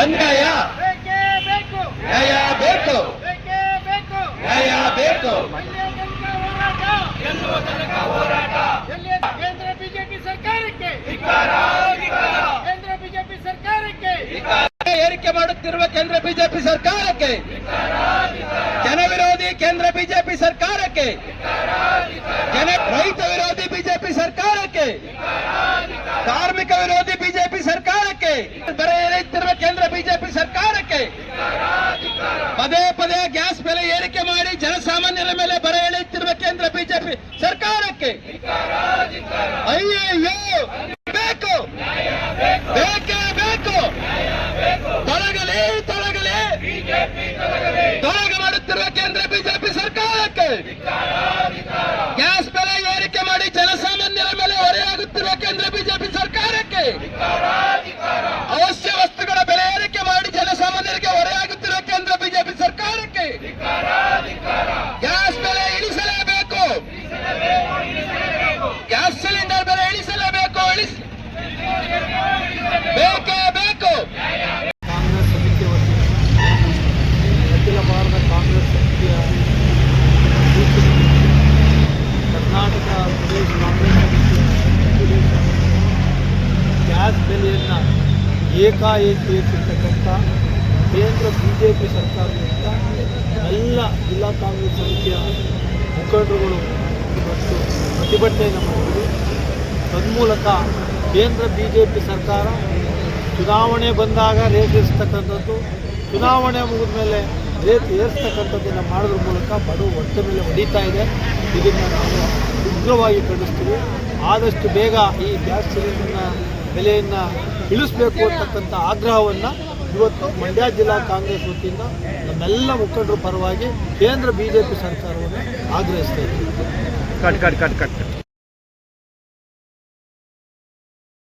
ಅನ್ಯಾಯ ನ್ಯಾಯ ಬೇಕು ನ್ಯಾಯ ಬೇಕು ಕೇಂದ್ರ ಬಿಜೆಪಿ ಸರ್ಕಾರಕ್ಕೆ ಏರಿಕೆ ಮಾಡುತ್ತಿರುವ ಕೇಂದ್ರ ಬಿಜೆಪಿ ಸರ್ಕಾರಕ್ಕೆ ಜನ ವಿರೋಧಿ ಕೇಂದ್ರ ಬಿಜೆಪಿ ಸರ್ಕಾರಕ್ಕೆ ರೈತ ವಿರೋಧಿ ಬಿಜೆಪಿ ಸರ್ಕಾರಕ್ಕೆ ಕಾರ್ಮಿಕ ವಿರೋಧಿ ಬಿಜೆಪಿ ಸರ್ಕಾರಕ್ಕೆ ಬರ ಏರಿಸುತ್ತಿರುವ ಕೇಂದ್ರ ಬಿಜೆಪಿ ಸರ್ಕಾರಕ್ಕೆ ಪದೇ ಪದೇ ಗ್ಯಾಸ್ ಬೆಲೆ ಏರಿಕೆ ಮಾಡಿ ಜನಸಾಮಾನ್ಯರ ಮೇಲೆ ಬರ ಎಳೆಯುತ್ತಿರುವ ಕೇಂದ್ರ ಬಿಜೆಪಿ ಸರ್ಕಾರಕ್ಕೆ ಅಯ್ಯಯ್ಯೋ ಬೇಕು ಬೇಕೇ ಬೇಕು ತೊಲಗಲಿ ತೊಲಗಲಿ ತೊಲಗ ಮಾಡುತ್ತಿರುವ ಕೇಂದ್ರ ಬಿಜೆಪಿ ಸರ್ಕಾರಕ್ಕೆ ಗ್ಯಾಸ್ ಬೆಲೆ ಏರಿಕೆ ಮಾಡಿ ಜನಸಾಮಾನ್ಯರ ಮೇಲೆ ಹೊರೆಯಾಗುತ್ತಿರುವ ಕೇಂದ್ರ ಬಿಜೆಪಿ ಸರ್ಕಾರಕ್ಕೆ ಅವಶ್ಯ ವಸ್ತುಗಳ ಬೆಲೆ ಏರಿಕೆ ಮಾಡಿ ಜನಸಾಮಾನ್ಯರಿಗೆ ಹೊರೆಯಾಗುತ್ತಿರುವ ಕೇಂದ್ರ ಬಿಜೆಪಿ ಸರ್ಕಾರಕ್ಕೆ ಗ್ಯಾಸ್ ಬೆಲೆ ಇಳಿಸಲೇಬೇಕು ಗ್ಯಾಸ್ ಸಿಲಿಂಡರ್ ಬೆಲೆ ಇಳಿಸಲೇಬೇಕು ಬೇಕೇ ಬೇಕು ಕಾಂಗ್ರೆಸ್ ಸಮಿತಿ ವತಿಯಿಂದ ಅಖಿಲ ಭಾರತ ಕಾಂಗ್ರೆಸ್ ಸಮಿತಿಯ ಕರ್ನಾಟಕ ಪ್ರದೇಶ ಕಾಂಗ್ರೆಸ್ ಸಮಿತಿಯ ಗ್ಯಾಸ್ ಬೆಲೆಯನ್ನು ಏಕಾಏಕಿ ಏರಿಸಿರ್ತಕ್ಕಂಥ ಕೇಂದ್ರ ಬಿಜೆಪಿ ಸರ್ಕಾರದಿಂದ ಎಲ್ಲ ಜಿಲ್ಲಾ ಕಾಂಗ್ರೆಸ್ ಸಮಿತಿಯ ಮುಖಂಡರುಗಳು ಇವತ್ತು ಪ್ರತಿಭಟನೆಯನ್ನು ಮಾಡಿದರು. ತನ್ಮೂಲಕ ಕೇಂದ್ರ ಬಿಜೆಪಿ ಸರ್ಕಾರ ಚುನಾವಣೆ ಬಂದಾಗ ರೇಟ್ ಏರಿಸ್ತಕ್ಕಂಥದ್ದು, ಚುನಾವಣೆ ಮುಗಿದ ಮೇಲೆ ರೇಟ್ ಏರಿಸ್ತಕ್ಕಂಥದ್ದನ್ನು ಮಾಡೋದ್ರ ಮೂಲಕ ಬಡವ ಹೊಟ್ಟೆ ಮೇಲೆ ಹೊಡಿತಾ ಇದೆ. ಇದನ್ನು ನಾವು ಉಗ್ರವಾಗಿ ಖಂಡಿಸ್ತೀವಿ. ಆದಷ್ಟು ಬೇಗ ಈ ಗ್ಯಾಸ್ ಸಿಲಿಂಡರ್ನ ಬೆಲೆಯನ್ನು ಇಳಿಸಬೇಕು ಅಂತಕ್ಕಂಥ ಆಗ್ರಹವನ್ನು ಇವತ್ತು ಮಂಡ್ಯ ಜಿಲ್ಲಾ ಕಾಂಗ್ರೆಸ್ ವತಿಯಿಂದ ನಮ್ಮೆಲ್ಲ ಮುಖಂಡರ ಪರವಾಗಿ ಕೇಂದ್ರ ಬಿಜೆಪಿ ಸರ್ಕಾರವನ್ನು ಆಗ್ರಹಿಸ್ತಾ ಇದ್ದೀವಿ.